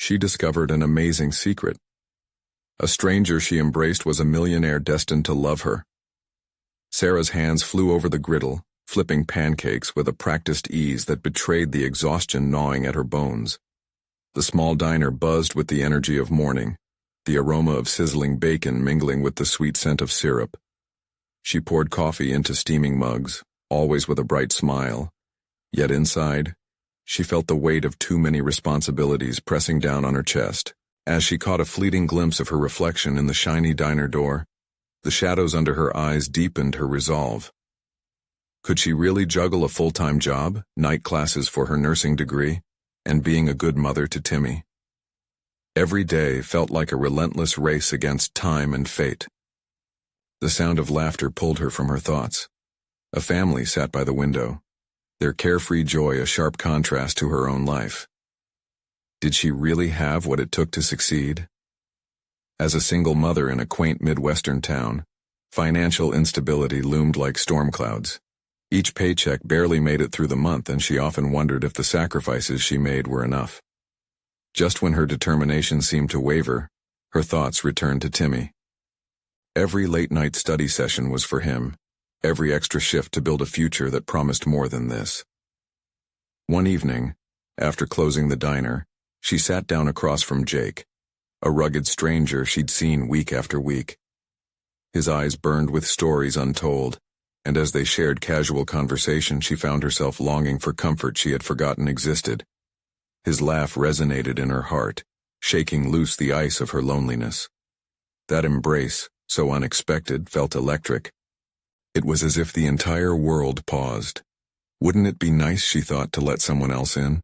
she discovered an amazing secret. A stranger she embraced was a millionaire destined to love her. Sarah's hands flew over the griddle, flipping pancakes with a practiced ease that betrayed the exhaustion gnawing at her bones. The small diner buzzed with the energy of morning, the aroma of sizzling bacon mingling with the sweet scent of syrup. She poured coffee into steaming mugs, always with a bright smile. Yet inside, she felt the weight of too many responsibilities pressing down on her chest. As she caught a fleeting glimpse of her reflection in the shiny diner door, the shadows under her eyes deepened her resolve. Could she really juggle a full-time job, night classes for her nursing degree, and being a good mother to Timmy? Every day felt like a relentless race against time and fate. The sound of laughter pulled her from her thoughts. A family sat by the window, their carefree joy a sharp contrast to her own life. Did she really have what it took to succeed? As a single mother in a quaint Midwestern town, financial instability loomed like storm clouds. Each paycheck barely made it through the month, and she often wondered if the sacrifices she made were enough. Just when her determination seemed to waver, her thoughts returned to Timmy. Every late-night study session was for him, every extra shift to build a future that promised more than this. One evening, after closing the diner, she sat down across from Jake, a rugged stranger she'd seen week after week. His eyes burned with stories untold, and as they shared casual conversation, she found herself longing for comfort she had forgotten existed. His laugh resonated in her heart, shaking loose the ice of her loneliness. That embrace, so unexpected, felt electric. It was as if the entire world paused. Wouldn't it be nice, she thought, to let someone else in?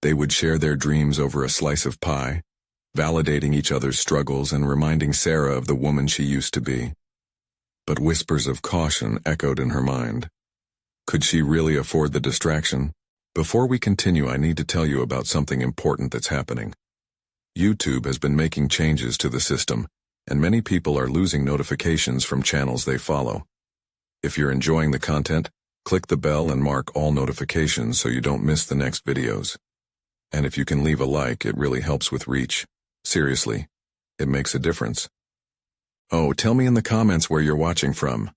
They would share their dreams over a slice of pie, validating each other's struggles and reminding Sarah of the woman she used to be. But whispers of caution echoed in her mind. Could she really afford the distraction? Before we continue, I need to tell you about something important that's happening. YouTube has been making changes to the system, and many people are losing notifications from channels they follow. If you're enjoying the content, click the bell and mark all notifications so you don't miss the next videos. And if you can leave a like, it really helps with reach. Seriously, it makes a difference. Oh, tell me in the comments where you're watching from.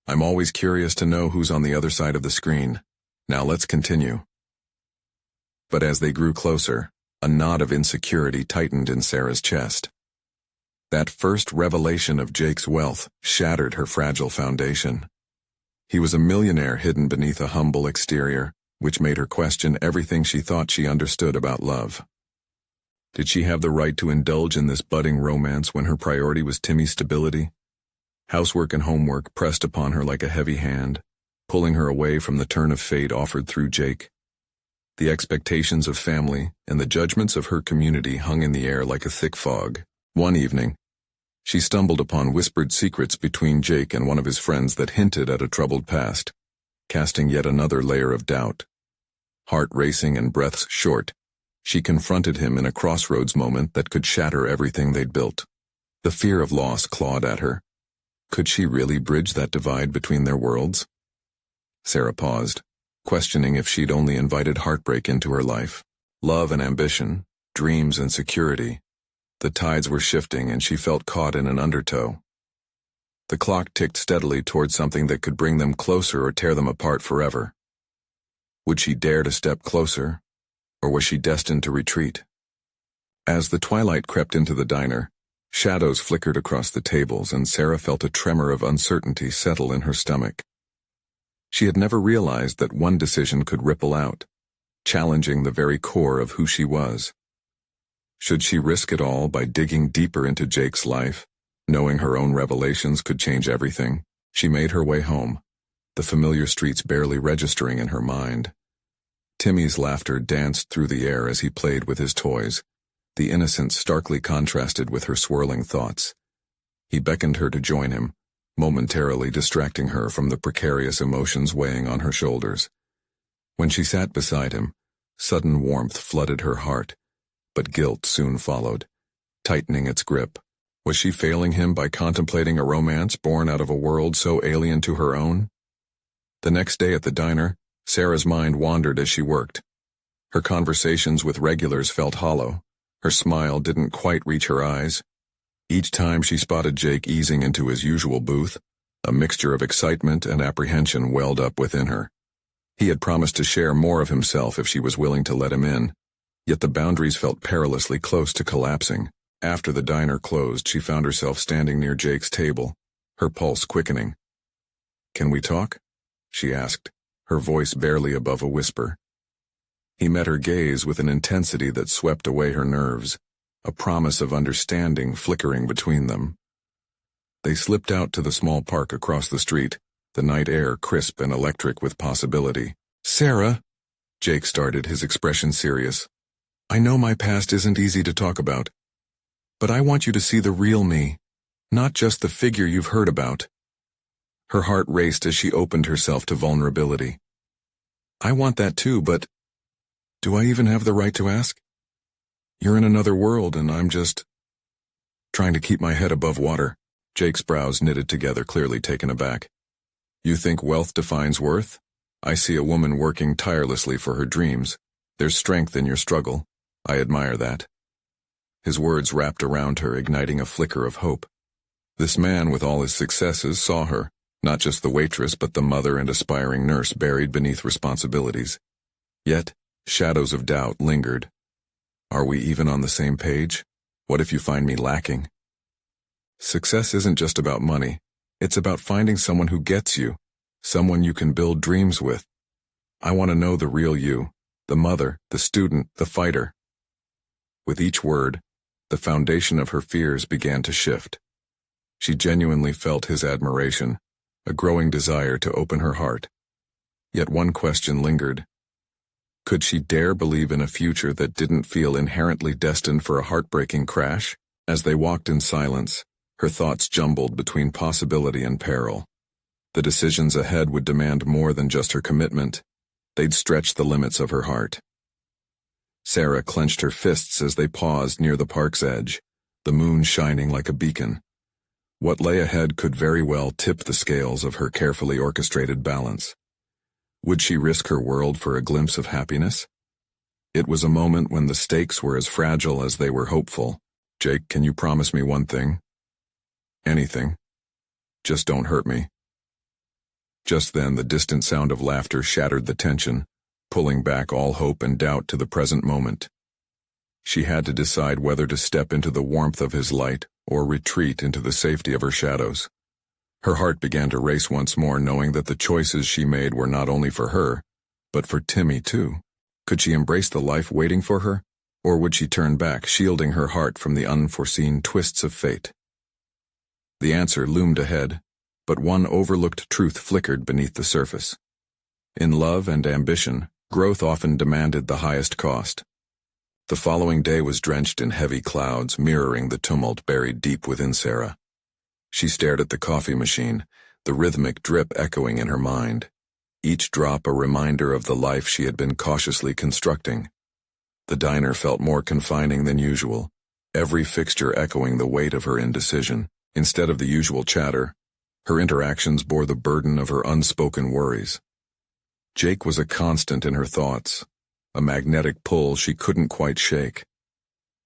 I'm always curious to know who's on the other side of the screen. Now let's continue. But as they grew closer, a knot of insecurity tightened in Sarah's chest. That first revelation of Jake's wealth shattered her fragile foundation. He was a millionaire hidden beneath a humble exterior, which made her question everything she thought she understood about love. Did she have the right to indulge in this budding romance when her priority was Timmy's stability? Housework and homework pressed upon her like a heavy hand, pulling her away from the turn of fate offered through Jake. The expectations of family and the judgments of her community hung in the air like a thick fog. One evening, she stumbled upon whispered secrets between Jake and one of his friends that hinted at a troubled past, casting yet another layer of doubt. Heart racing and breaths short, she confronted him in a crossroads moment that could shatter everything they'd built. The fear of loss clawed at her. Could she really bridge that divide between their worlds? Sarah paused, questioning if she'd only invited heartbreak into her life. Love and ambition, dreams and security. The tides were shifting and she felt caught in an undertow. The clock ticked steadily towards something that could bring them closer or tear them apart forever. Would she dare to step closer, or was she destined to retreat? As the twilight crept into the diner, shadows flickered across the tables and Sarah felt a tremor of uncertainty settle in her stomach. She had never realized that one decision could ripple out, challenging the very core of who she was. Should she risk it all by digging deeper into Jake's life, knowing her own revelations could change everything? She made her way home, the familiar streets barely registering in her mind. Timmy's laughter danced through the air as he played with his toys, the innocence starkly contrasted with her swirling thoughts. He beckoned her to join him, momentarily distracting her from the precarious emotions weighing on her shoulders. When she sat beside him, sudden warmth flooded her heart, but guilt soon followed, tightening its grip. Was she failing him by contemplating a romance born out of a world so alien to her own? The next day at the diner, Sarah's mind wandered as she worked. Her conversations with regulars felt hollow, Her smile didn't quite reach her eyes. Each time she spotted Jake easing into his usual booth, a mixture of excitement and apprehension welled up within her. He had promised to share more of himself if she was willing to let him in, yet the boundaries felt perilously close to collapsing. After the diner closed, she found herself standing near Jake's table, her pulse quickening. "Can we talk?" she asked, her voice barely above a whisper. He met her gaze with an intensity that swept away her nerves, a promise of understanding flickering between them. They slipped out to the small park across the street, the night air crisp and electric with possibility. "Sarah," Jake started, his expression serious, "I know my past isn't easy to talk about, but I want you to see the real me, not just the figure you've heard about." Her heart raced as she opened herself to vulnerability. "I want that too, but do I even have the right to ask? You're in another world and I'm just trying to keep my head above water." Jake's brows knitted together, clearly taken aback. "You think wealth defines worth? I see a woman working tirelessly for her dreams. There's strength in your struggle. I admire that." His words wrapped around her, igniting a flicker of hope. This man, with all his successes, saw her, not just the waitress but the mother and aspiring nurse buried beneath responsibilities. Yet, shadows of doubt lingered. "Are we even on the same page? What if you find me lacking?" "Success isn't just about money. It's about finding someone who gets you, someone you can build dreams with. I want to know the real you, the mother, the student, the fighter." With each word, the foundation of her fears began to shift. She genuinely felt his admiration, a growing desire to open her heart. Yet one question lingered. Could she dare believe in a future that didn't feel inherently destined for a heartbreaking crash? As they walked in silence, her thoughts jumbled between possibility and peril. The decisions ahead would demand more than just her commitment. They'd stretch the limits of her heart. Sarah clenched her fists as they paused near the park's edge, the moon shining like a beacon. What lay ahead could very well tip the scales of her carefully orchestrated balance. Would she risk her world for a glimpse of happiness? It was a moment when the stakes were as fragile as they were hopeful. "Jake, can you promise me one thing?" "Anything. Just don't hurt me." Just then, the distant sound of laughter shattered the tension, pulling back all hope and doubt to the present moment. She had to decide whether to step into the warmth of his light or retreat into the safety of her shadows. Her heart began to race once more, knowing that the choices she made were not only for her, but for Timmy too. Could she embrace the life waiting for her, or would she turn back, shielding her heart from the unforeseen twists of fate? The answer loomed ahead, but one overlooked truth flickered beneath the surface. In love and ambition, growth often demanded the highest cost. The following day was drenched in heavy clouds, mirroring the tumult buried deep within Sarah. She stared at the coffee machine, the rhythmic drip echoing in her mind, each drop a reminder of the life she had been cautiously constructing. The diner felt more confining than usual, every fixture echoing the weight of her indecision. Instead of the usual chatter, her interactions bore the burden of her unspoken worries. Jake was a constant in her thoughts, a magnetic pull she couldn't quite shake.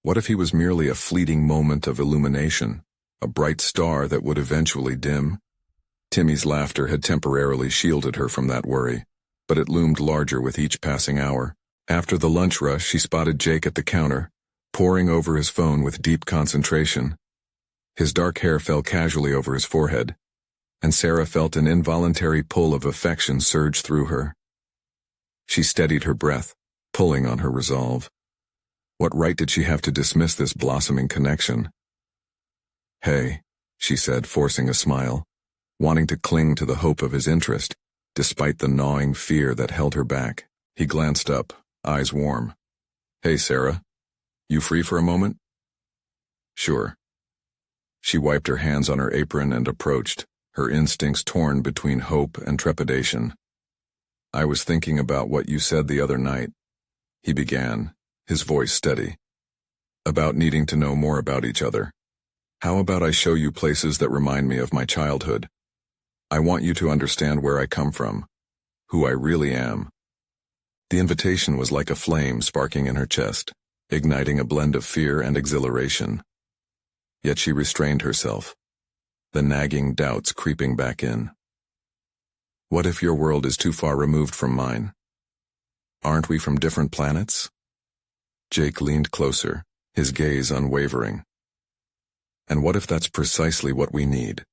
What if he was merely a fleeting moment of illumination, a bright star that would eventually dim? Timmy's laughter had temporarily shielded her from that worry, but it loomed larger with each passing hour. After the lunch rush, she spotted Jake at the counter, poring over his phone with deep concentration. His dark hair fell casually over his forehead, and Sarah felt an involuntary pull of affection surge through her. She steadied her breath, pulling on her resolve. What right did she have to dismiss this blossoming connection? "Hey," she said, forcing a smile, wanting to cling to the hope of his interest, despite the gnawing fear that held her back. He glanced up, eyes warm. "Hey, Sarah. You free for a moment?" "Sure." She wiped her hands on her apron and approached, her instincts torn between hope and trepidation. "I was thinking about what you said the other night," he began, his voice steady. "About needing to know more about each other. How about I show you places that remind me of my childhood? I want you to understand where I come from, who I really am." The invitation was like a flame sparking in her chest, igniting a blend of fear and exhilaration. Yet she restrained herself, the nagging doubts creeping back in. What if your world is too far removed from mine? Aren't we from different planets? Jake leaned closer, his gaze unwavering. And what if that's precisely what we need?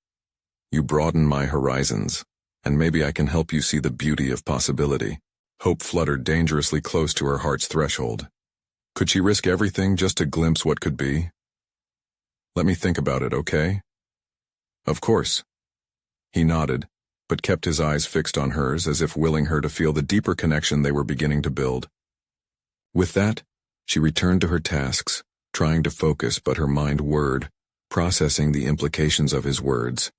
You broaden my horizons, and maybe I can help you see the beauty of possibility. Hope fluttered dangerously close to her heart's threshold. Could she risk everything just to glimpse what could be? Let me think about it, okay? Of course. He nodded, but kept his eyes fixed on hers as if willing her to feel the deeper connection they were beginning to build. With that, she returned to her tasks, trying to focus but her mind whirred, processing the implications of his words.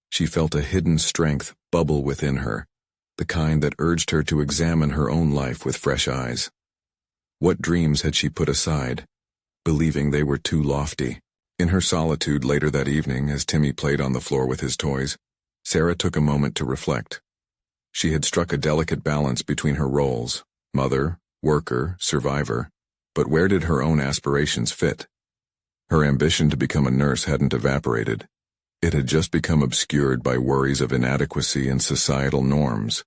She felt a hidden strength bubble within her, the kind that urged her to examine her own life with fresh eyes. What dreams had she put aside, believing they were too lofty? In her solitude later that evening, as Timmy played on the floor with his toys, Sarah took a moment to reflect. She had struck a delicate balance between her roles, mother, worker, survivor, but where did her own aspirations fit? Her ambition to become a nurse hadn't evaporated. It had just become obscured by worries of inadequacy and societal norms.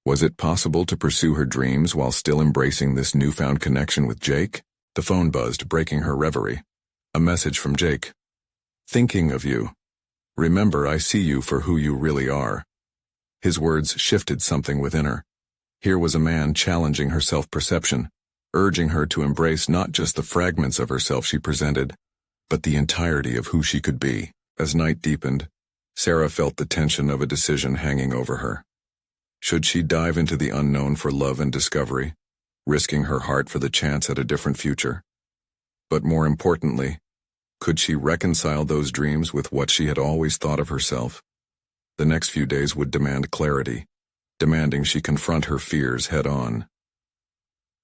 Was it possible to pursue her dreams while still embracing this newfound connection with Jake? The phone buzzed, breaking her reverie. A message from Jake. Thinking of you. Remember, I see you for who you really are. His words shifted something within her. Here was a man challenging her self-perception, urging her to embrace not just the fragments of herself she presented, but the entirety of who she could be. As night deepened, Sarah felt the tension of a decision hanging over her. Should she dive into the unknown for love and discovery, risking her heart for the chance at a different future? But more importantly, could she reconcile those dreams with what she had always thought of herself? The next few days would demand clarity, demanding she confront her fears head-on.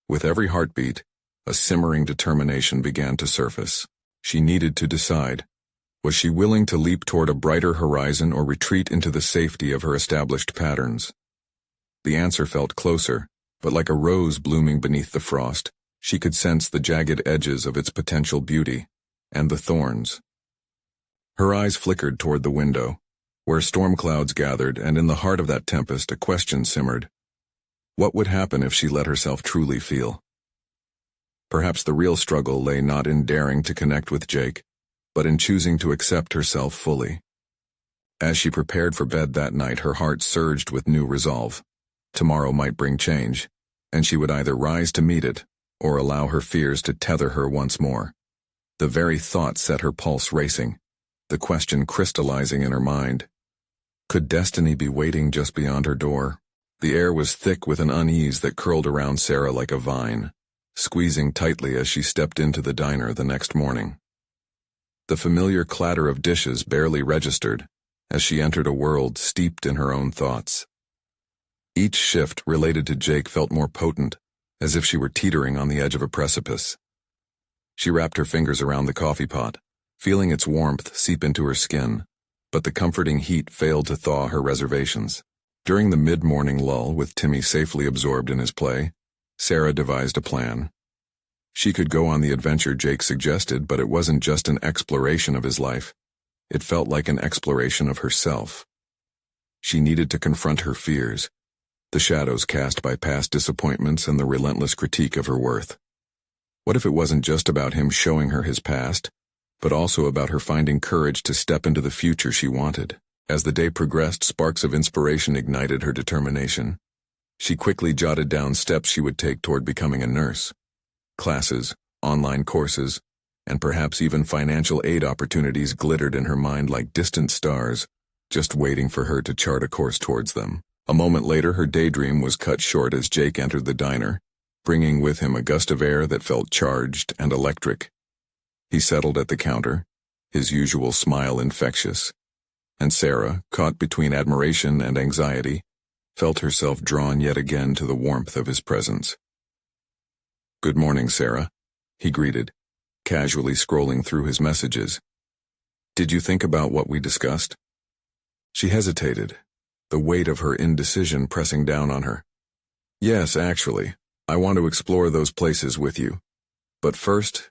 With every heartbeat, a simmering determination began to surface. She needed to decide. Was she willing to leap toward a brighter horizon or retreat into the safety of her established patterns? The answer felt closer, but like a rose blooming beneath the frost, she could sense the jagged edges of its potential beauty, and the thorns. Her eyes flickered toward the window, where storm clouds gathered, and in the heart of that tempest a question simmered. What would happen if she let herself truly feel? Perhaps the real struggle lay not in daring to connect with Jake, but in choosing to accept herself fully. As she prepared for bed that night, her heart surged with new resolve. Tomorrow might bring change, and she would either rise to meet it, or allow her fears to tether her once more. The very thought set her pulse racing, the question crystallizing in her mind. Could destiny be waiting just beyond her door? The air was thick with an unease that curled around Sarah like a vine, squeezing tightly as she stepped into the diner the next morning. The familiar clatter of dishes barely registered as she entered a world steeped in her own thoughts. Each shift related to Jake felt more potent, as if she were teetering on the edge of a precipice. She wrapped her fingers around the coffee pot, feeling its warmth seep into her skin, but the comforting heat failed to thaw her reservations. During the mid-morning lull, with Timmy safely absorbed in his play, Sarah devised a plan. She could go on the adventure Jake suggested, but it wasn't just an exploration of his life. It felt like an exploration of herself. She needed to confront her fears, the shadows cast by past disappointments and the relentless critique of her worth. What if it wasn't just about him showing her his past, but also about her finding courage to step into the future she wanted? As the day progressed, sparks of inspiration ignited her determination. She quickly jotted down steps she would take toward becoming a nurse. Classes, online courses, and perhaps even financial aid opportunities glittered in her mind like distant stars, just waiting for her to chart a course towards them. A moment later, her daydream was cut short as Jake entered the diner, bringing with him a gust of air that felt charged and electric. He settled at the counter, his usual smile infectious, and Sarah, caught between admiration and anxiety, felt herself drawn yet again to the warmth of his presence. "Good morning, Sarah," he greeted, casually scrolling through his messages. "Did you think about what we discussed?" She hesitated, the weight of her indecision pressing down on her. "Yes, actually, I want to explore those places with you. But first,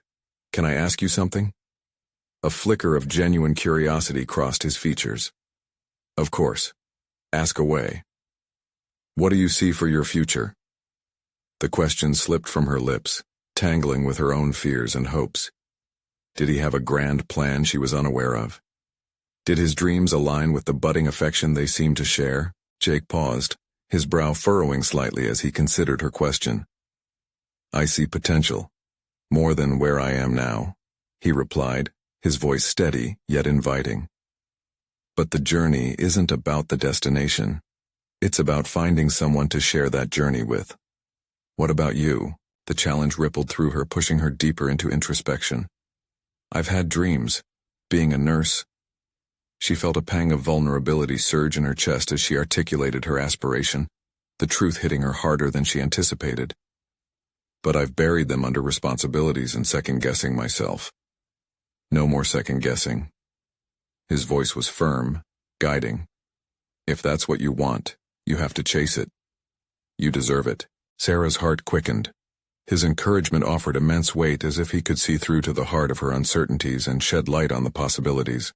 can I ask you something? A flicker of genuine curiosity crossed his features. Of course. Ask away. What do you see for your future? The question slipped from her lips, tangling with her own fears and hopes. Did he have a grand plan she was unaware of? Did his dreams align with the budding affection they seemed to share? Jake paused, his brow furrowing slightly as he considered her question. I see potential. More than where I am now, he replied, his voice steady yet inviting. But the journey isn't about the destination. It's about finding someone to share that journey with. What about you? The challenge rippled through her, pushing her deeper into introspection. I've had dreams. Being a nurse. She felt a pang of vulnerability surge in her chest as she articulated her aspiration, the truth hitting her harder than she anticipated. But I've buried them under responsibilities and second-guessing myself. No more second-guessing. His voice was firm, guiding. If that's what you want, you have to chase it. You deserve it. Sarah's heart quickened. His encouragement offered immense weight, as if he could see through to the heart of her uncertainties and shed light on the possibilities.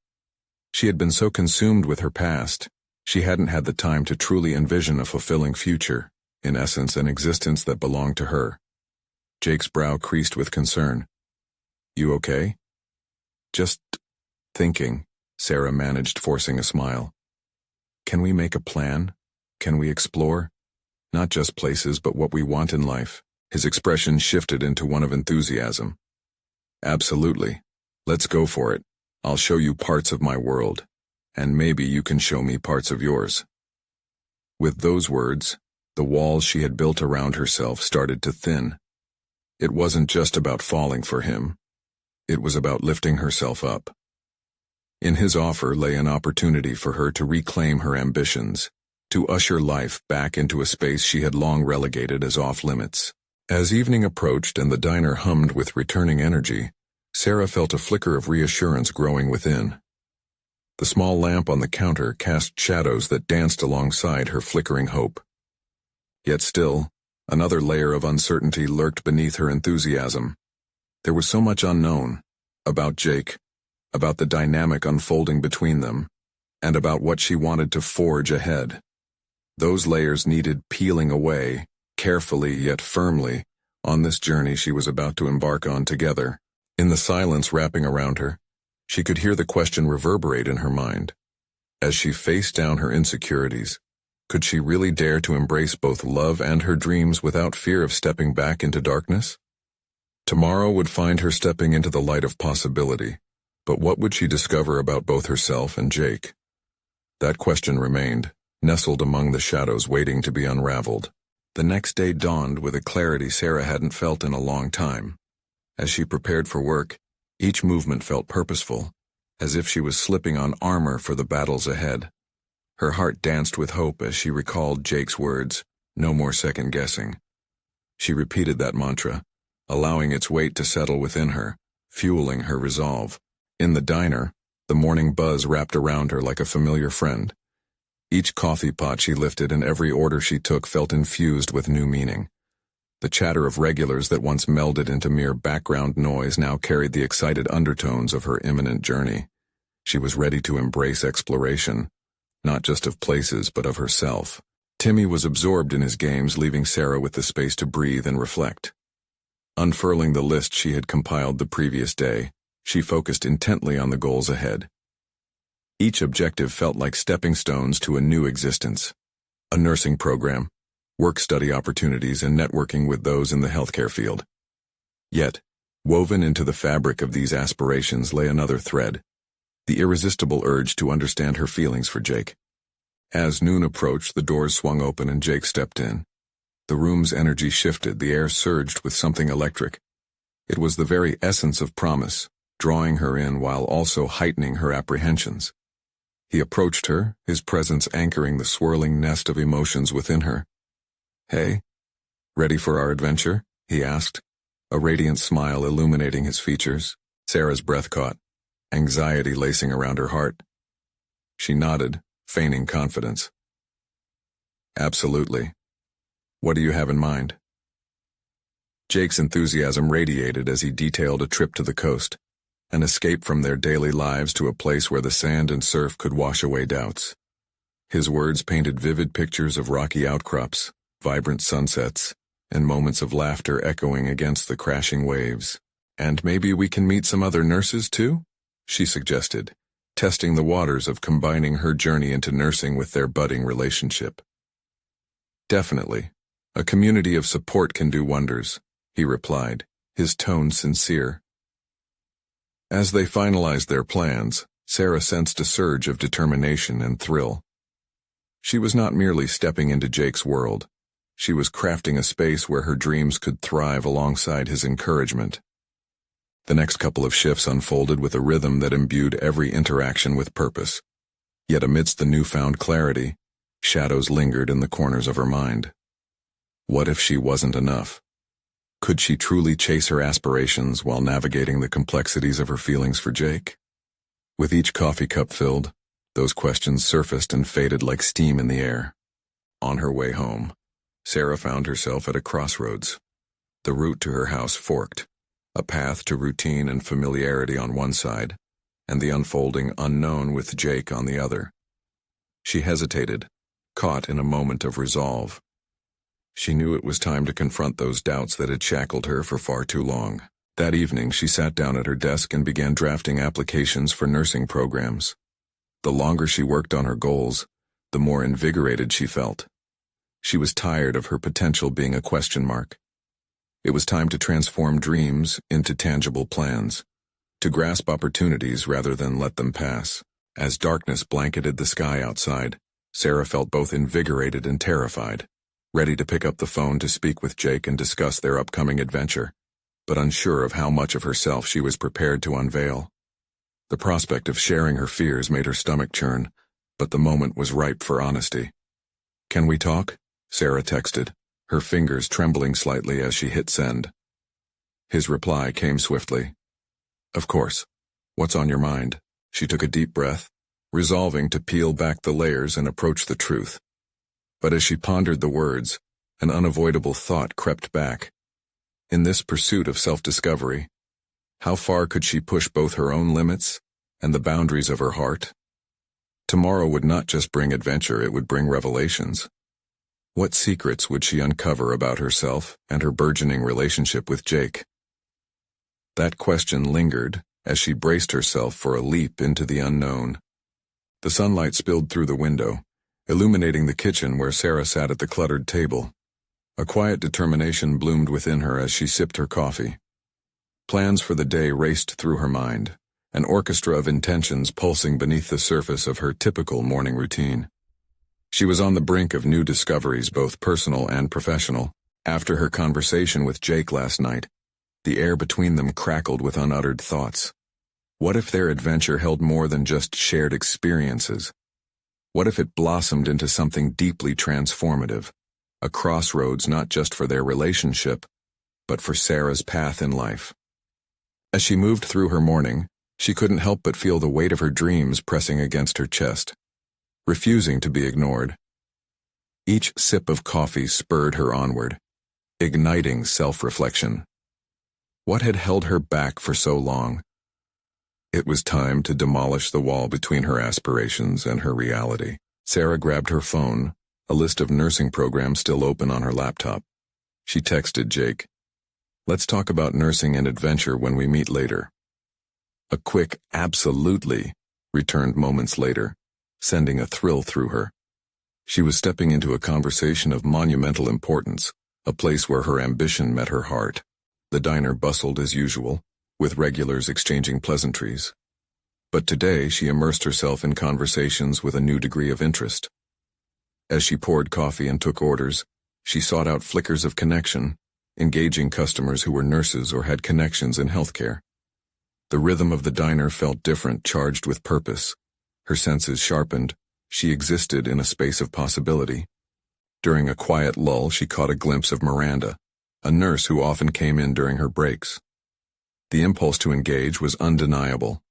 She had been so consumed with her past, she hadn't had the time to truly envision a fulfilling future, in essence an existence that belonged to her. Jake's brow creased with concern. You okay? Just thinking, Sarah managed, forcing a smile. Can we make a plan? Can we explore? Not just places, but what we want in life. His expression shifted into one of enthusiasm. Absolutely. Let's go for it. I'll show you parts of my world, and maybe you can show me parts of yours. With those words, the walls she had built around herself started to thin. It wasn't just about falling for him. It was about lifting herself up. In his offer lay an opportunity for her to reclaim her ambitions, to usher life back into a space she had long relegated as off-limits. As evening approached and the diner hummed with returning energy, Sarah felt a flicker of reassurance growing within. The small lamp on the counter cast shadows that danced alongside her flickering hope. Yet still, another layer of uncertainty lurked beneath her enthusiasm. There was so much unknown, about Jake, about the dynamic unfolding between them, and about what she wanted to forge ahead. Those layers needed peeling away, carefully yet firmly, on this journey she was about to embark on together. In the silence wrapping around her, she could hear the question reverberate in her mind. As she faced down her insecurities, could she really dare to embrace both love and her dreams without fear of stepping back into darkness? Tomorrow would find her stepping into the light of possibility, but what would she discover about both herself and Jake? That question remained, nestled among the shadows waiting to be unraveled. The next day dawned with a clarity Sarah hadn't felt in a long time. As she prepared for work, each movement felt purposeful, as if she was slipping on armor for the battles ahead. Her heart danced with hope as she recalled Jake's words, no more second-guessing. She repeated that mantra, allowing its weight to settle within her, fueling her resolve. In the diner, the morning buzz wrapped around her like a familiar friend. Each coffee pot she lifted and every order she took felt infused with new meaning. The chatter of regulars that once melded into mere background noise now carried the excited undertones of her imminent journey. She was ready to embrace exploration, not just of places but of herself. Timmy was absorbed in his games, leaving Sarah with the space to breathe and reflect. Unfurling the list she had compiled the previous day, she focused intently on the goals ahead. Each objective felt like stepping stones to a new existence. A nursing program, work-study opportunities, and networking with those in the healthcare field. Yet, woven into the fabric of these aspirations lay another thread, the irresistible urge to understand her feelings for Jake. As noon approached, the doors swung open and Jake stepped in. The room's energy shifted, the air surged with something electric. It was the very essence of promise, drawing her in while also heightening her apprehensions. He approached her, his presence anchoring the swirling nest of emotions within her. Hey, ready for our adventure? He asked, a radiant smile illuminating his features. Sarah's breath caught, anxiety lacing around her heart. She nodded, feigning confidence. Absolutely. What do you have in mind? Jake's enthusiasm radiated as he detailed a trip to the coast, an escape from their daily lives to a place where the sand and surf could wash away doubts. His words painted vivid pictures of rocky outcrops, vibrant sunsets, and moments of laughter echoing against the crashing waves. "And maybe we can meet some other nurses too?" she suggested, testing the waters of combining her journey into nursing with their budding relationship. "Definitely. A community of support can do wonders," he replied, his tone sincere. As they finalized their plans, Sarah sensed a surge of determination and thrill. She was not merely stepping into Jake's world. She was crafting a space where her dreams could thrive alongside his encouragement. The next couple of shifts unfolded with a rhythm that imbued every interaction with purpose. Yet amidst the newfound clarity, shadows lingered in the corners of her mind. What if she wasn't enough? Could she truly chase her aspirations while navigating the complexities of her feelings for Jake? With each coffee cup filled, those questions surfaced and faded like steam in the air. On her way home, Sarah found herself at a crossroads. The route to her house forked, a path to routine and familiarity on one side, and the unfolding unknown with Jake on the other. She hesitated, caught in a moment of resolve. She knew it was time to confront those doubts that had shackled her for far too long. That evening, she sat down at her desk and began drafting applications for nursing programs. The longer she worked on her goals, the more invigorated she felt. She was tired of her potential being a question mark. It was time to transform dreams into tangible plans, to grasp opportunities rather than let them pass. As darkness blanketed the sky outside, Sarah felt both invigorated and terrified, ready to pick up the phone to speak with Jake and discuss their upcoming adventure, but unsure of how much of herself she was prepared to unveil. The prospect of sharing her fears made her stomach churn, but the moment was ripe for honesty. "Can we talk?" Sarah texted, her fingers trembling slightly as she hit send. His reply came swiftly. "Of course. What's on your mind?" She took a deep breath, resolving to peel back the layers and approach the truth. But as she pondered the words, an unavoidable thought crept back. In this pursuit of self-discovery, how far could she push both her own limits and the boundaries of her heart? Tomorrow would not just bring adventure, it would bring revelations. What secrets would she uncover about herself and her burgeoning relationship with Jake? That question lingered as she braced herself for a leap into the unknown. The sunlight spilled through the window, illuminating the kitchen where Sarah sat at the cluttered table. A quiet determination bloomed within her as she sipped her coffee. Plans for the day raced through her mind, an orchestra of intentions pulsing beneath the surface of her typical morning routine. She was on the brink of new discoveries, both personal and professional. After her conversation with Jake last night, the air between them crackled with unuttered thoughts. What if their adventure held more than just shared experiences? What if it blossomed into something deeply transformative, a crossroads not just for their relationship, but for Sarah's path in life? As she moved through her morning, she couldn't help but feel the weight of her dreams pressing against her chest, refusing to be ignored. Each sip of coffee spurred her onward, igniting self-reflection. What had held her back for so long? It was time to demolish the wall between her aspirations and her reality. Sarah grabbed her phone, a list of nursing programs still open on her laptop. She texted Jake, "Let's talk about nursing and adventure when we meet later." A quick "absolutely" returned moments later, sending a thrill through her. She was stepping into a conversation of monumental importance, a place where her ambition met her heart. The diner bustled as usual, with regulars exchanging pleasantries. But today she immersed herself in conversations with a new degree of interest. As she poured coffee and took orders, she sought out flickers of connection, engaging customers who were nurses or had connections in healthcare. The rhythm of the diner felt different, charged with purpose. Her senses sharpened. She existed in a space of possibility. During a quiet lull, she caught a glimpse of Miranda, a nurse who often came in during her breaks. The impulse to engage was undeniable.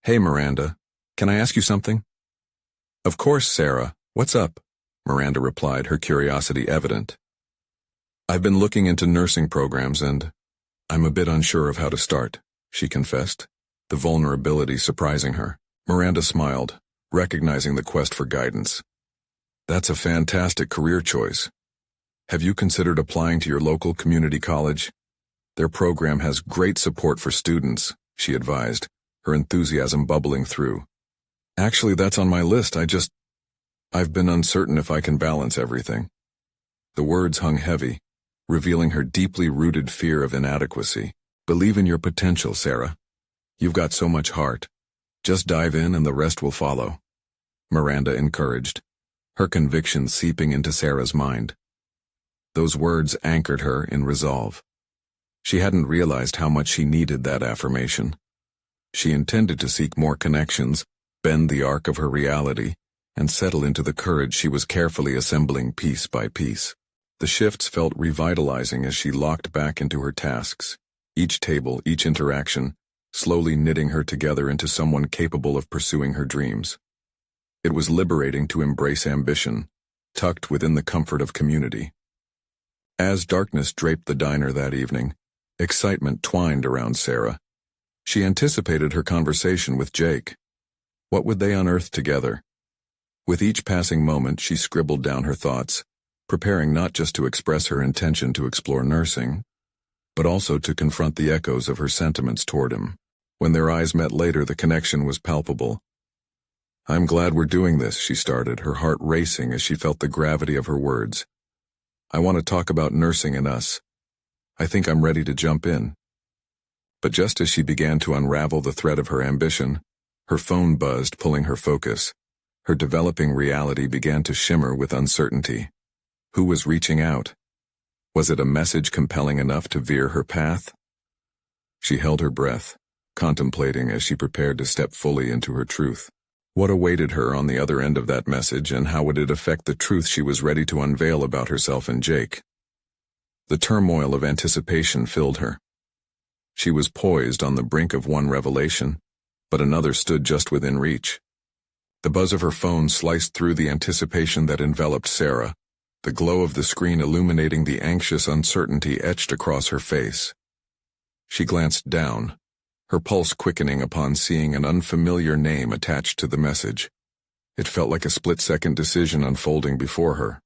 "Hey, Miranda, can I ask you something?" "Of course, Sarah. What's up?" Miranda replied, her curiosity evident. I've been looking into nursing programs and I'm a bit unsure of how to start, she confessed, the vulnerability surprising her. Miranda smiled, recognizing the quest for guidance. That's a fantastic career choice. Have you considered applying to your local community college? Their program has great support for students, she advised, her enthusiasm bubbling through. Actually, that's on my list. I've been uncertain if I can balance everything. The words hung heavy, revealing her deeply rooted fear of inadequacy. Believe in your potential, Sarah. You've got so much heart. Just dive in and the rest will follow. Miranda encouraged, her conviction seeping into Sarah's mind. Those words anchored her in resolve. She hadn't realized how much she needed that affirmation. She intended to seek more connections, bend the arc of her reality, and settle into the courage she was carefully assembling piece by piece. The shifts felt revitalizing as she locked back into her tasks, each table, each interaction, slowly knitting her together into someone capable of pursuing her dreams. It was liberating to embrace ambition, tucked within the comfort of community. As darkness draped the diner that evening, excitement twined around Sarah. She anticipated her conversation with Jake. What would they unearth together? With each passing moment, she scribbled down her thoughts, preparing not just to express her intention to explore nursing, but also to confront the echoes of her sentiments toward him. When their eyes met later, the connection was palpable. I'm glad we're doing this, she started, her heart racing as she felt the gravity of her words. I want to talk about nursing and us. I think I'm ready to jump in. But just as she began to unravel the thread of her ambition, her phone buzzed, pulling her focus. Her developing reality began to shimmer with uncertainty. Who was reaching out? Was it a message compelling enough to veer her path? She held her breath, contemplating as she prepared to step fully into her truth. What awaited her on the other end of that message, and how would it affect the truth she was ready to unveil about herself and Jake? The turmoil of anticipation filled her. She was poised on the brink of one revelation, but another stood just within reach. The buzz of her phone sliced through the anticipation that enveloped Sarah, the glow of the screen illuminating the anxious uncertainty etched across her face. She glanced down, her pulse quickening upon seeing an unfamiliar name attached to the message. It felt like a split-second decision unfolding before her.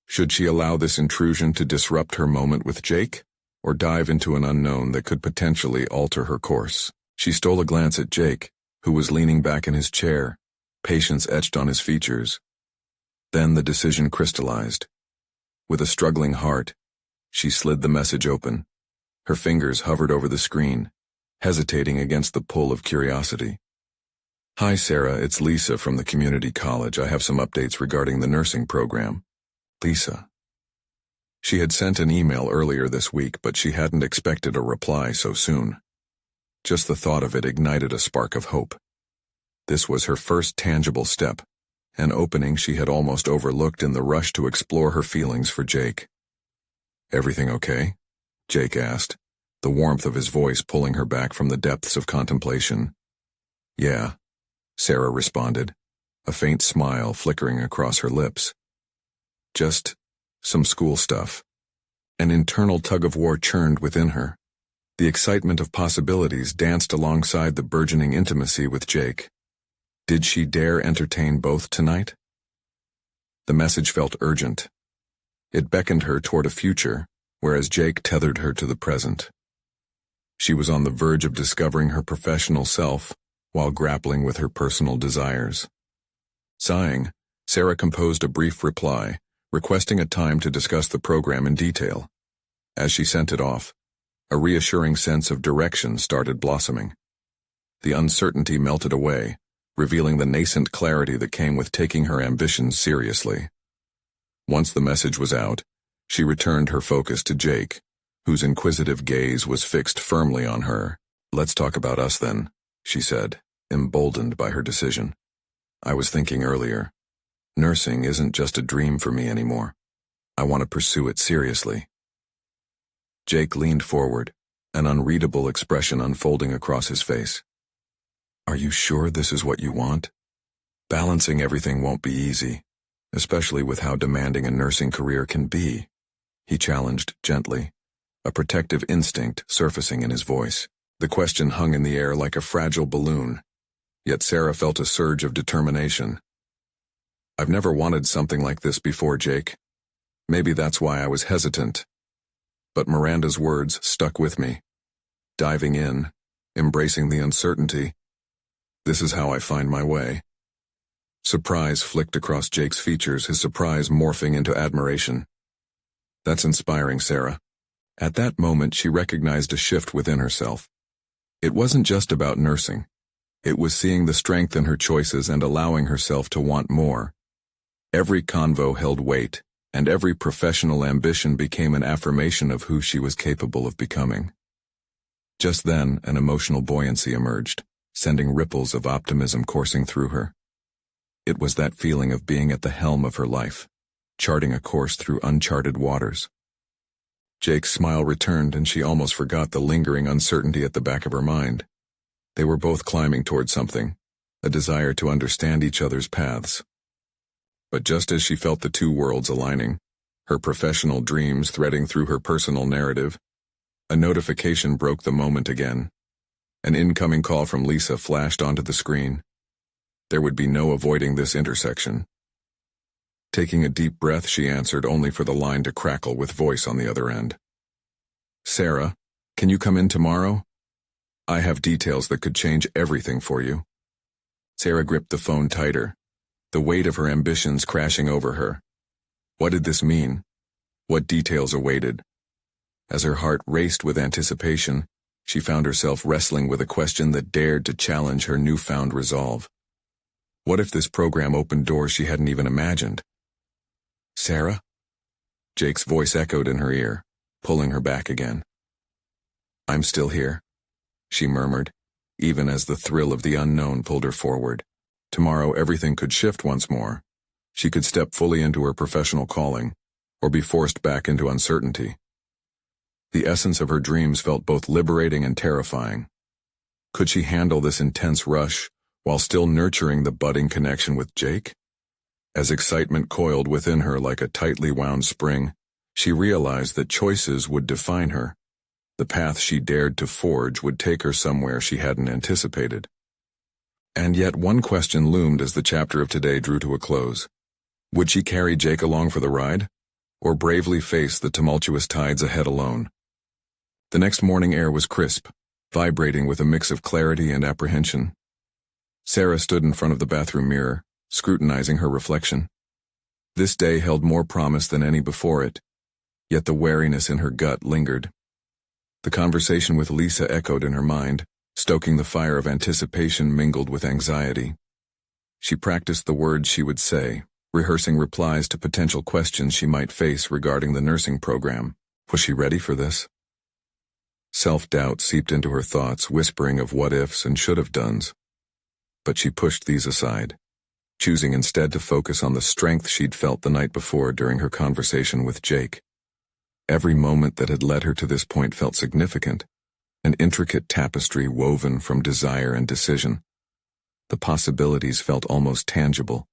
Should she allow this intrusion to disrupt her moment with Jake, or dive into an unknown that could potentially alter her course? She stole a glance at Jake, who was leaning back in his chair, patience etched on his features. Then the decision crystallized. With a struggling heart, she slid the message open. Her fingers hovered over the screen, hesitating against the pull of curiosity. Hi Sarah, it's Lisa from the community college. I have some updates regarding the nursing program. Lisa. She had sent an email earlier this week, but she hadn't expected a reply so soon. Just the thought of it ignited a spark of hope. This was her first tangible step, an opening she had almost overlooked in the rush to explore her feelings for Jake. Everything okay? Jake asked, the warmth of his voice pulling her back from the depths of contemplation. Yeah, Sarah responded, a faint smile flickering across her lips. Just some school stuff. An internal tug-of-war churned within her. The excitement of possibilities danced alongside the burgeoning intimacy with Jake. Did she dare entertain both tonight? The message felt urgent. It beckoned her toward a future, whereas Jake tethered her to the present. She was on the verge of discovering her professional self while grappling with her personal desires. Sighing, Sarah composed a brief reply, requesting a time to discuss the program in detail. As she sent it off, a reassuring sense of direction started blossoming. The uncertainty melted away, revealing the nascent clarity that came with taking her ambitions seriously. Once the message was out, she returned her focus to Jake, whose inquisitive gaze was fixed firmly on her. Let's talk about us then, she said, emboldened by her decision. I was thinking earlier, nursing isn't just a dream for me anymore. I want to pursue it seriously. Jake leaned forward, an unreadable expression unfolding across his face. Are you sure this is what you want? Balancing everything won't be easy, especially with how demanding a nursing career can be. he challenged gently, a protective instinct surfacing in his voice. The question hung in the air like a fragile balloon, yet Sarah felt a surge of determination. I've never wanted something like this before, Jake. Maybe that's why I was hesitant. But Miranda's words stuck with me. Diving in, embracing the uncertainty. This is how I find my way. Surprise flicked across Jake's features, his surprise morphing into admiration. That's inspiring, Sarah. At that moment, she recognized a shift within herself. It wasn't just about nursing. It was seeing the strength in her choices and allowing herself to want more. Every convo held weight, and every professional ambition became an affirmation of who she was capable of becoming. Just then, an emotional buoyancy emerged, sending ripples of optimism coursing through her. It was that feeling of being at the helm of her life, charting a course through uncharted waters. Jake's smile returned, and she almost forgot the lingering uncertainty at the back of her mind. They were both climbing toward something, a desire to understand each other's paths. But just as she felt the two worlds aligning, her professional dreams threading through her personal narrative, a notification broke the moment again. An incoming call from Lisa flashed onto the screen. There would be no avoiding this intersection. Taking a deep breath, she answered, only for the line to crackle with voice on the other end. Sarah, can you come in tomorrow? I have details that could change everything for you. Sarah gripped the phone tighter, the weight of her ambitions crashing over her. What did this mean? What details awaited? As her heart raced with anticipation, she found herself wrestling with a question that dared to challenge her newfound resolve. What if this program opened doors she hadn't even imagined? Sarah? Jake's voice echoed in her ear, pulling her back again. I'm still here, she murmured, even as the thrill of the unknown pulled her forward. Tomorrow everything could shift once more. She could step fully into her professional calling, or be forced back into uncertainty. The essence of her dreams felt both liberating and terrifying. Could she handle this intense rush while still nurturing the budding connection with Jake? As excitement coiled within her like a tightly wound spring, she realized that choices would define her. The path she dared to forge would take her somewhere she hadn't anticipated. And yet one question loomed as the chapter of today drew to a close. Would she carry Jake along for the ride, or bravely face the tumultuous tides ahead alone? The next morning air was crisp, vibrating with a mix of clarity and apprehension. Sarah stood in front of the bathroom mirror, scrutinizing her reflection. This day held more promise than any before it, yet the wariness in her gut lingered. The conversation with Lisa echoed in her mind, stoking the fire of anticipation mingled with anxiety. She practiced the words she would say, rehearsing replies to potential questions she might face regarding the nursing program. Was she ready for this? Self-doubt seeped into her thoughts, whispering of what-ifs and should-have-dones. But she pushed these aside, choosing instead to focus on the strength she'd felt the night before during her conversation with Jake. Every moment that had led her to this point felt significant, an intricate tapestry woven from desire and decision. The possibilities felt almost tangible,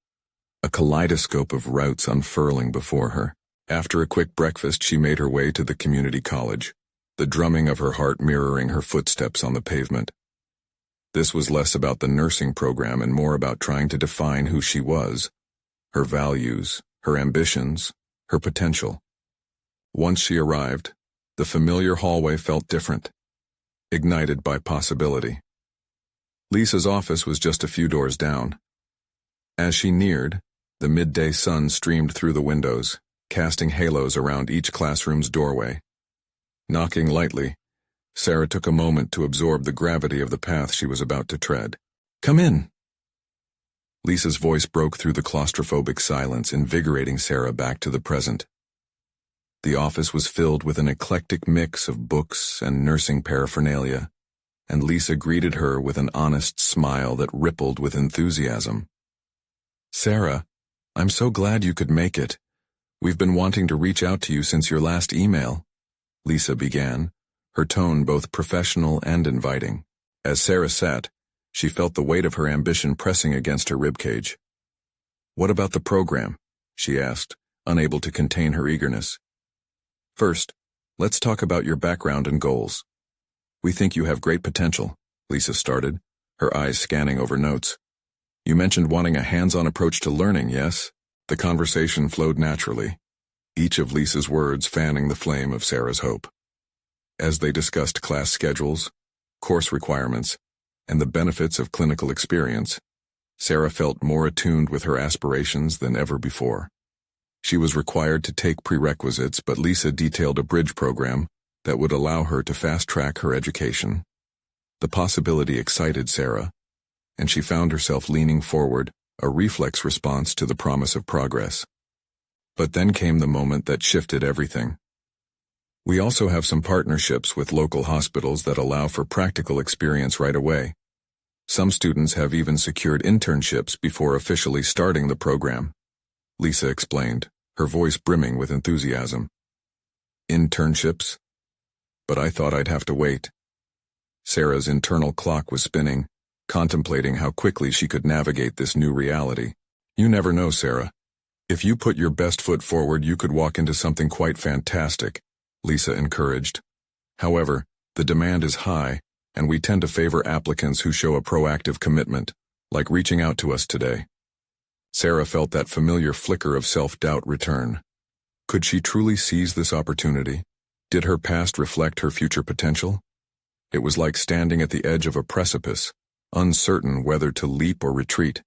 a kaleidoscope of routes unfurling before her. After a quick breakfast, she made her way to the community college, the drumming of her heart mirroring her footsteps on the pavement. This was less about the nursing program and more about trying to define who she was, her values, her ambitions, her potential. Once she arrived, the familiar hallway felt different, ignited by possibility. Lisa's office was just a few doors down. As she neared, the midday sun streamed through the windows, casting halos around each classroom's doorway. Knocking lightly, Sarah took a moment to absorb the gravity of the path she was about to tread. Come in. Lisa's voice broke through the claustrophobic silence, invigorating Sarah back to the present. The office was filled with an eclectic mix of books and nursing paraphernalia, and Lisa greeted her with an honest smile that rippled with enthusiasm. Sarah, I'm so glad you could make it. We've been wanting to reach out to you since your last email, Lisa began, her tone both professional and inviting. As Sarah sat, she felt the weight of her ambition pressing against her ribcage. What about the program? She asked, unable to contain her eagerness. First, let's talk about your background and goals. We think you have great potential, Lisa started, her eyes scanning over notes. You mentioned wanting a hands-on approach to learning, yes? The conversation flowed naturally, each of Lisa's words fanning the flame of Sarah's hope. As they discussed class schedules, course requirements, and the benefits of clinical experience, Sarah felt more attuned with her aspirations than ever before. She was required to take prerequisites, but Lisa detailed a bridge program that would allow her to fast-track her education. The possibility excited Sarah, and she found herself leaning forward, a reflex response to the promise of progress. But then came the moment that shifted everything. We also have some partnerships with local hospitals that allow for practical experience right away. Some students have even secured internships before officially starting the program, Lisa explained, her voice brimming with enthusiasm. Internships? But I thought I'd have to wait. Sarah's internal clock was spinning, contemplating how quickly she could navigate this new reality. You never know, Sarah. If you put your best foot forward, you could walk into something quite fantastic, Lisa encouraged. However, the demand is high, and we tend to favor applicants who show a proactive commitment, like reaching out to us today. Sarah felt that familiar flicker of self-doubt return. Could she truly seize this opportunity? Did her past reflect her future potential? It was like standing at the edge of a precipice, uncertain whether to leap or retreat.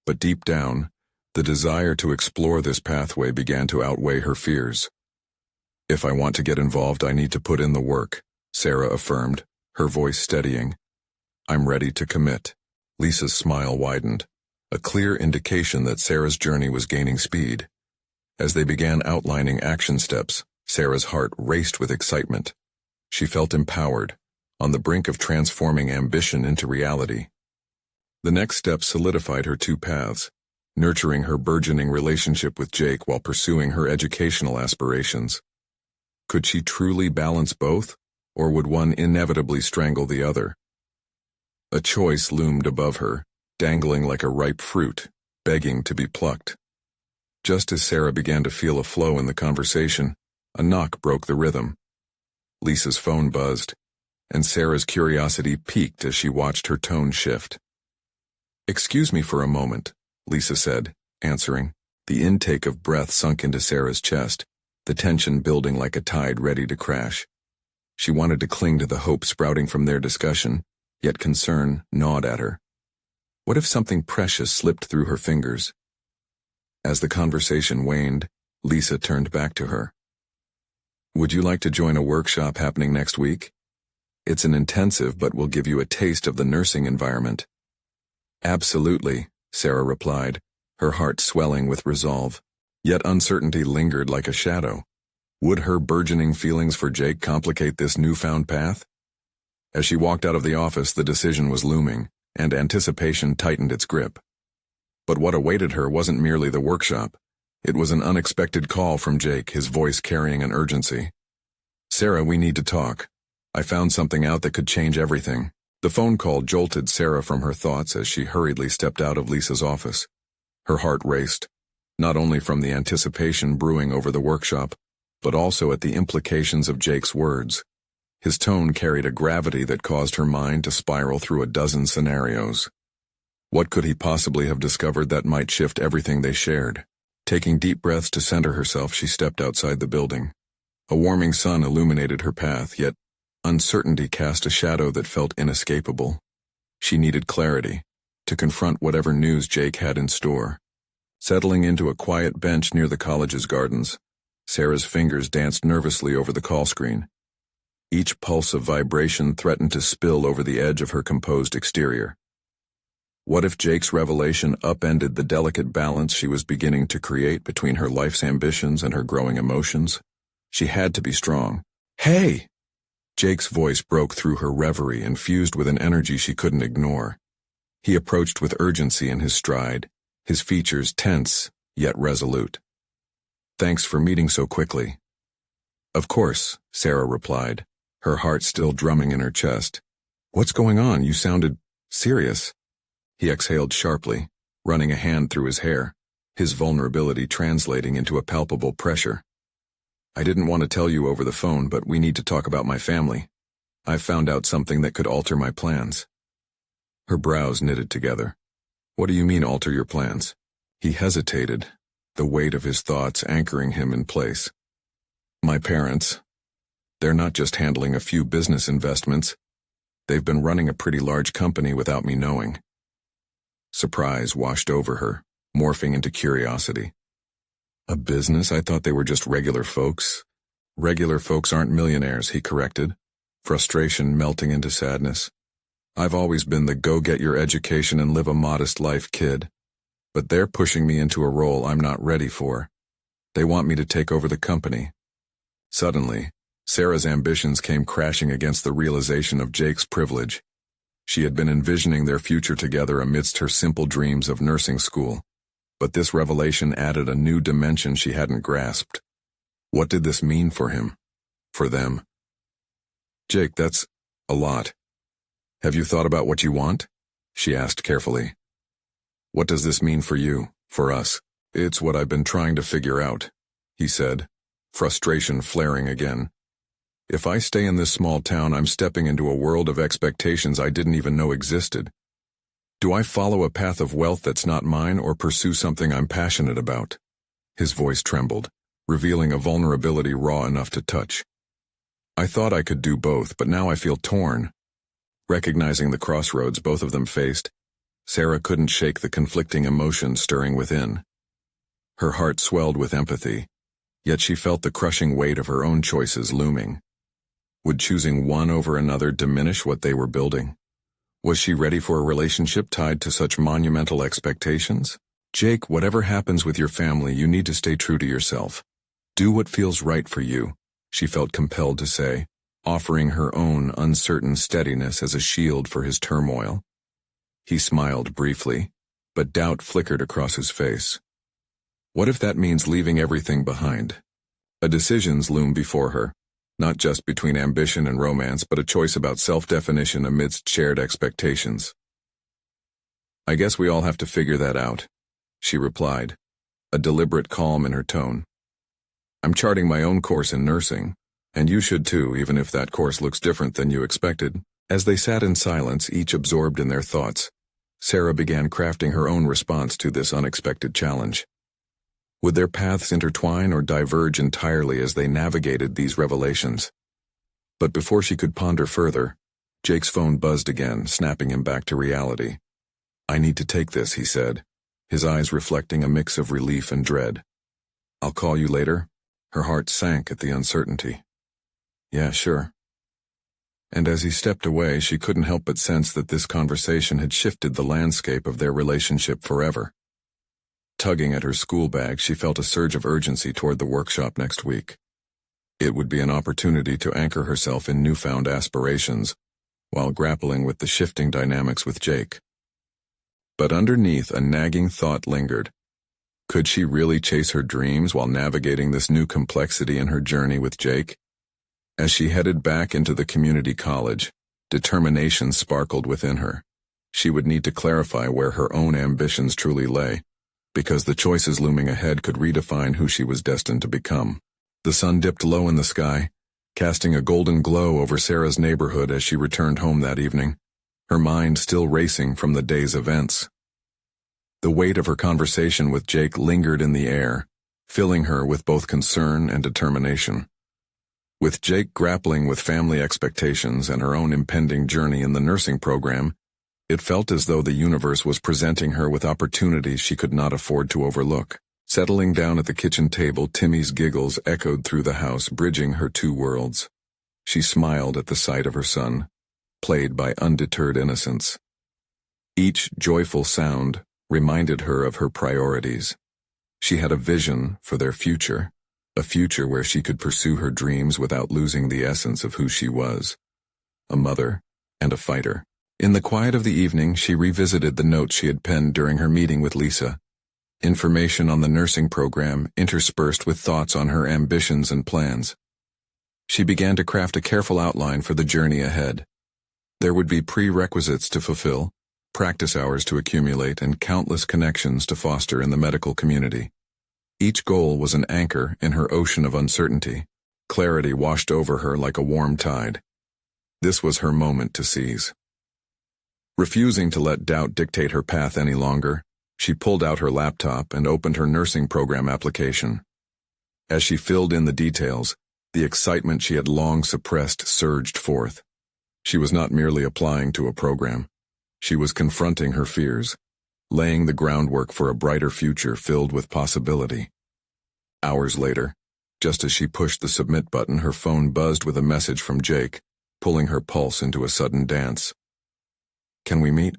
But deep down, the desire to explore this pathway began to outweigh her fears. If I want to get involved, I need to put in the work, Sarah affirmed, her voice steadying. I'm ready to commit. Lisa's smile widened, a clear indication that Sarah's journey was gaining speed. As they began outlining action steps, Sarah's heart raced with excitement. She felt empowered, on the brink of transforming ambition into reality. The next step solidified her two paths, nurturing her burgeoning relationship with Jake while pursuing her educational aspirations. Could she truly balance both, or would one inevitably strangle the other? A choice loomed above her, dangling like a ripe fruit, begging to be plucked. Just as Sarah began to feel a flow in the conversation, a knock broke the rhythm. Lisa's phone buzzed, and Sarah's curiosity piqued as she watched her tone shift. "Excuse me for a moment," Lisa said, answering. The intake of breath sunk into Sarah's chest, the tension building like a tide ready to crash. She wanted to cling to the hope sprouting from their discussion, yet concern gnawed at her. What if something precious slipped through her fingers? As the conversation waned, Lisa turned back to her. "Would you like to join a workshop happening next week? It's an intensive but will give you a taste of the nursing environment." "Absolutely," Sarah replied, her heart swelling with resolve. Yet uncertainty lingered like a shadow. Would her burgeoning feelings for Jake complicate this newfound path? As she walked out of the office, the decision was looming, and anticipation tightened its grip. But what awaited her wasn't merely the workshop. It was an unexpected call from Jake, his voice carrying an urgency. "Sarah, we need to talk. I found something out that could change everything." The phone call jolted Sarah from her thoughts as she hurriedly stepped out of Lisa's office. Her heart raced, not only from the anticipation brewing over the workshop, but also at the implications of Jake's words. His tone carried a gravity that caused her mind to spiral through a dozen scenarios. What could he possibly have discovered that might shift everything they shared? Taking deep breaths to center herself, she stepped outside the building. A warming sun illuminated her path, yet uncertainty cast a shadow that felt inescapable. She needed clarity, to confront whatever news Jake had in store. Settling into a quiet bench near the college's gardens, Sarah's fingers danced nervously over the call screen. Each pulse of vibration threatened to spill over the edge of her composed exterior. What if Jake's revelation upended the delicate balance she was beginning to create between her life's ambitions and her growing emotions? She had to be strong. "Hey!" Jake's voice broke through her reverie, infused with an energy she couldn't ignore. He approached with urgency in his stride, his features tense, yet resolute. "Thanks for meeting so quickly." "Of course," Sarah replied, her heart still drumming in her chest. "What's going on? You sounded serious." He exhaled sharply, running a hand through his hair, his vulnerability translating into a palpable pressure. I didn't want to tell you over the phone, but we need to talk about my family. I've found out something that could alter my plans. Her brows knitted together. What do you mean alter your plans? He hesitated, the weight of his thoughts anchoring him in place. My parents, they're not just handling a few business investments. They've been running a pretty large company without me knowing. Surprise washed over her, morphing into curiosity. A business? I thought they were just regular folks. Regular folks aren't millionaires, he corrected, frustration melting into sadness. I've always been the go-get-your-education and live a modest life kid. But they're pushing me into a role I'm not ready for. They want me to take over the company. Suddenly, Sarah's ambitions came crashing against the realization of Jake's privilege. She had been envisioning their future together amidst her simple dreams of nursing school. But this revelation added a new dimension she hadn't grasped. What did this mean for him? For them? Jake, that's a lot. Have you thought about what you want? She asked carefully. What does this mean for you, for us? It's what I've been trying to figure out, he said, frustration flaring again. If I stay in this small town, I'm stepping into a world of expectations I didn't even know existed. Do I follow a path of wealth that's not mine or pursue something I'm passionate about? His voice trembled, revealing a vulnerability raw enough to touch. I thought I could do both, but now I feel torn. Recognizing the crossroads both of them faced, Sarah couldn't shake the conflicting emotions stirring within. Her heart swelled with empathy, yet she felt the crushing weight of her own choices looming. Would choosing one over another diminish what they were building? Was she ready for a relationship tied to such monumental expectations? Jake, whatever happens with your family, you need to stay true to yourself. Do what feels right for you, she felt compelled to say, offering her own uncertain steadiness as a shield for his turmoil. He smiled briefly, but doubt flickered across his face. What if that means leaving everything behind? A decision's loomed before her, not just between ambition and romance, but a choice about self-definition amidst shared expectations. I guess we all have to figure that out, she replied, a deliberate calm in her tone. I'm charting my own course in nursing, and you should too, even if that course looks different than you expected. As they sat in silence, each absorbed in their thoughts, Sarah began crafting her own response to this unexpected challenge. Would their paths intertwine or diverge entirely as they navigated these revelations? But before she could ponder further, Jake's phone buzzed again, snapping him back to reality. I need to take this, he said, his eyes reflecting a mix of relief and dread. I'll call you later. Her heart sank at the uncertainty. Yeah, sure. And as he stepped away, she couldn't help but sense that this conversation had shifted the landscape of their relationship forever. Tugging at her school bag, she felt a surge of urgency toward the workshop next week. It would be an opportunity to anchor herself in newfound aspirations, while grappling with the shifting dynamics with Jake. But underneath, a nagging thought lingered. Could she really chase her dreams while navigating this new complexity in her journey with Jake? As she headed back into the community college, determination sparkled within her. She would need to clarify where her own ambitions truly lay, because the choices looming ahead could redefine who she was destined to become. The sun dipped low in the sky, casting a golden glow over Sarah's neighborhood as she returned home that evening, her mind still racing from the day's events. The weight of her conversation with Jake lingered in the air, filling her with both concern and determination. With Jake grappling with family expectations and her own impending journey in the nursing program, it felt as though the universe was presenting her with opportunities she could not afford to overlook. Settling down at the kitchen table, Timmy's giggles echoed through the house, bridging her two worlds. She smiled at the sight of her son, played by undeterred innocence. Each joyful sound reminded her of her priorities. She had a vision for their future, a future where she could pursue her dreams without losing the essence of who she was, a mother and a fighter. In the quiet of the evening, she revisited the notes she had penned during her meeting with Lisa, information on the nursing program interspersed with thoughts on her ambitions and plans. She began to craft a careful outline for the journey ahead. There would be prerequisites to fulfill, practice hours to accumulate, and countless connections to foster in the medical community. Each goal was an anchor in her ocean of uncertainty. Clarity washed over her like a warm tide. This was her moment to seize. Refusing to let doubt dictate her path any longer, she pulled out her laptop and opened her nursing program application. As she filled in the details, the excitement she had long suppressed surged forth. She was not merely applying to a program. She was confronting her fears, laying the groundwork for a brighter future filled with possibility. Hours later, just as she pushed the submit button, her phone buzzed with a message from Jake, pulling her pulse into a sudden dance. "Can we meet?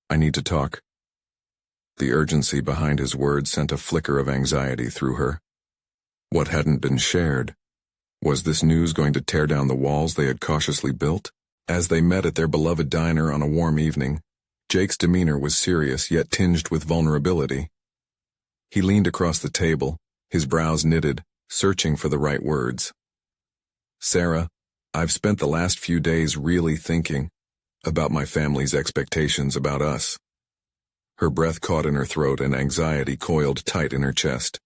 I need to talk." The urgency behind his words sent a flicker of anxiety through her. What hadn't been shared? Was this news going to tear down the walls they had cautiously built? As they met at their beloved diner on a warm evening, Jake's demeanor was serious yet tinged with vulnerability. He leaned across the table, his brows knitted, searching for the right words. "Sarah, I've spent the last few days really thinking about my family's expectations about us." Her breath caught in her throat and anxiety coiled tight in her chest.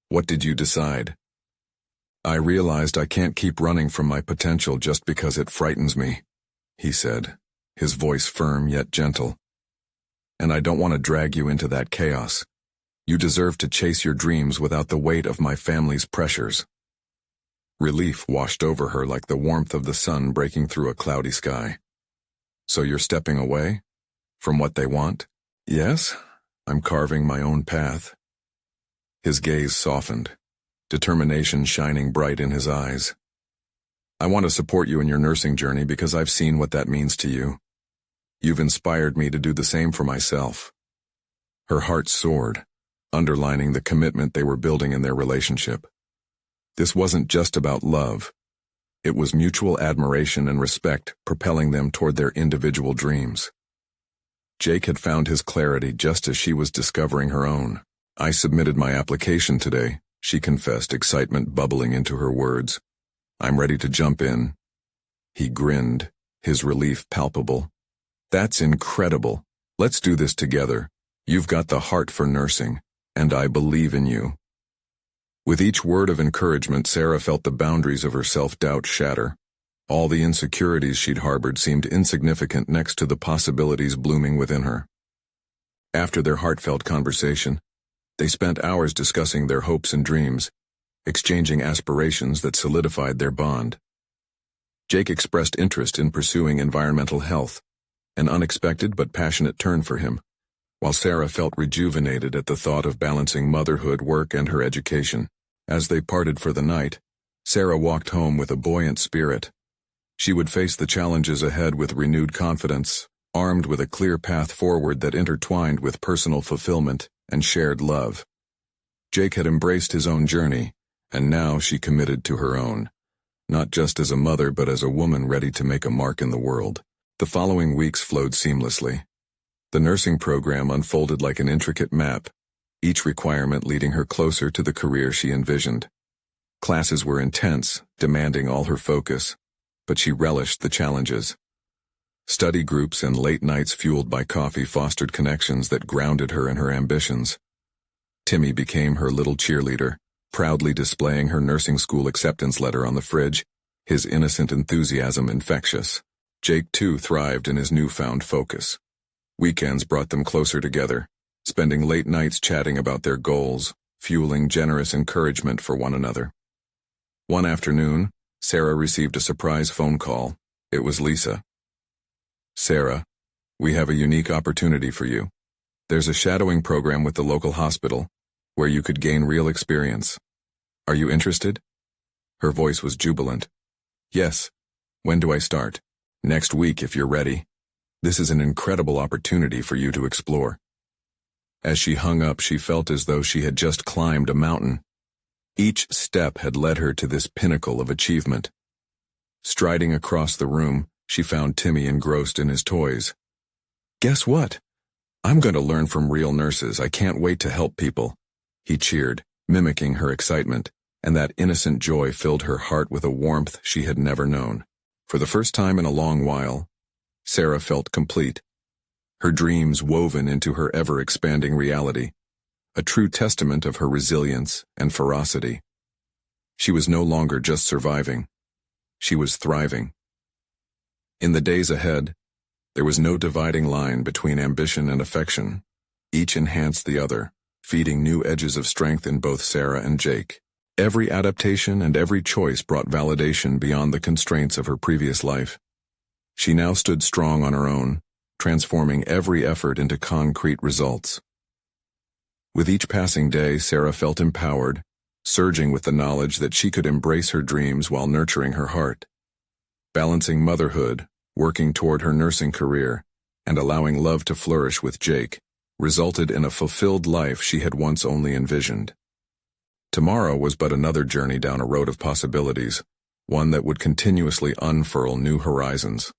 "What did you decide?" "I realized I can't keep running from my potential just because it frightens me," he said, his voice firm yet gentle. "And I don't want to drag you into that chaos. You deserve to chase your dreams without the weight of my family's pressures." Relief washed over her like the warmth of the sun breaking through a cloudy sky. "So you're stepping away? From what they want?" "Yes, I'm carving my own path." His gaze softened, determination shining bright in his eyes. "I want to support you in your nursing journey because I've seen what that means to you. You've inspired me to do the same for myself." Her heart soared, underlining the commitment they were building in their relationship. This wasn't just about love. It was mutual admiration and respect propelling them toward their individual dreams. Jake had found his clarity just as she was discovering her own. "I submitted my application today," she confessed, excitement bubbling into her words. "I'm ready to jump in." He grinned, his relief palpable. "That's incredible. Let's do this together. You've got the heart for nursing, and I believe in you." With each word of encouragement, Sarah felt the boundaries of her self-doubt shatter. All the insecurities she'd harbored seemed insignificant next to the possibilities blooming within her. After their heartfelt conversation, they spent hours discussing their hopes and dreams, exchanging aspirations that solidified their bond. Jake expressed interest in pursuing environmental health, an unexpected but passionate turn for him, while Sarah felt rejuvenated at the thought of balancing motherhood, work, and her education. As they parted for the night, Sarah walked home with a buoyant spirit. She would face the challenges ahead with renewed confidence, armed with a clear path forward that intertwined with personal fulfillment and shared love. Jake had embraced his own journey, and now she committed to her own, not just as a mother but as a woman ready to make a mark in the world. The following weeks flowed seamlessly. The nursing program unfolded like an intricate map, each requirement leading her closer to the career she envisioned. Classes were intense, demanding all her focus, but she relished the challenges. Study groups and late nights fueled by coffee fostered connections that grounded her in her ambitions. Timmy became her little cheerleader, proudly displaying her nursing school acceptance letter on the fridge, his innocent enthusiasm infectious. Jake, too, thrived in his newfound focus. Weekends brought them closer together, spending late nights chatting about their goals, fueling generous encouragement for one another. One afternoon, Sarah received a surprise phone call. It was Lisa. "Sarah, we have a unique opportunity for you. There's a shadowing program with the local hospital, where you could gain real experience. Are you interested?" Her voice was jubilant. "Yes. When do I start?" "Next week if you're ready. This is an incredible opportunity for you to explore." As she hung up, she felt as though she had just climbed a mountain. Each step had led her to this pinnacle of achievement. Striding across the room, she found Timmy engrossed in his toys. "Guess what? I'm going to learn from real nurses. I can't wait to help people," he cheered, mimicking her excitement, and that innocent joy filled her heart with a warmth she had never known. For the first time in a long while, Sarah felt complete, her dreams woven into her ever-expanding reality, a true testament of her resilience and ferocity. She was no longer just surviving. She was thriving. In the days ahead, there was no dividing line between ambition and affection. Each enhanced the other, feeding new edges of strength in both Sarah and Jake. Every adaptation and every choice brought validation beyond the constraints of her previous life. She now stood strong on her own, transforming every effort into concrete results. With each passing day, Sarah felt empowered, surging with the knowledge that she could embrace her dreams while nurturing her heart. Balancing motherhood, working toward her nursing career, and allowing love to flourish with Jake, resulted in a fulfilled life she had once only envisioned. Tomorrow was but another journey down a road of possibilities, one that would continuously unfurl new horizons.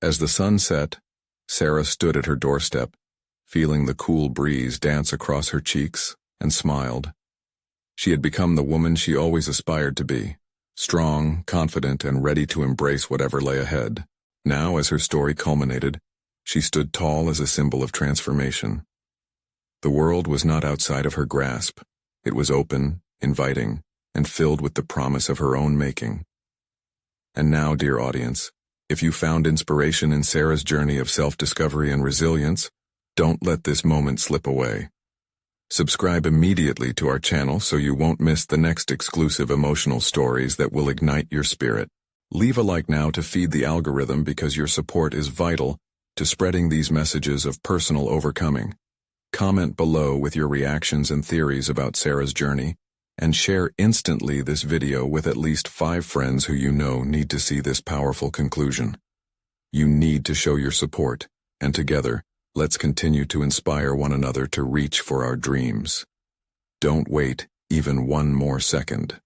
As the sun set, Sarah stood at her doorstep, feeling the cool breeze dance across her cheeks, and smiled. She had become the woman she always aspired to be, strong, confident, and ready to embrace whatever lay ahead. Now, as her story culminated, she stood tall as a symbol of transformation. The world was not outside of her grasp. It was open, inviting, and filled with the promise of her own making. And now, dear audience, if you found inspiration in Sarah's journey of self-discovery and resilience, don't let this moment slip away. Subscribe immediately to our channel so you won't miss the next exclusive emotional stories that will ignite your spirit. Leave a like now to feed the algorithm because your support is vital to spreading these messages of personal overcoming. Comment below with your reactions and theories about Sarah's journey, and share instantly this video with at least 5 friends who you know need to see this powerful conclusion. You need to show your support, and together, let's continue to inspire one another to reach for our dreams. Don't wait even one more second.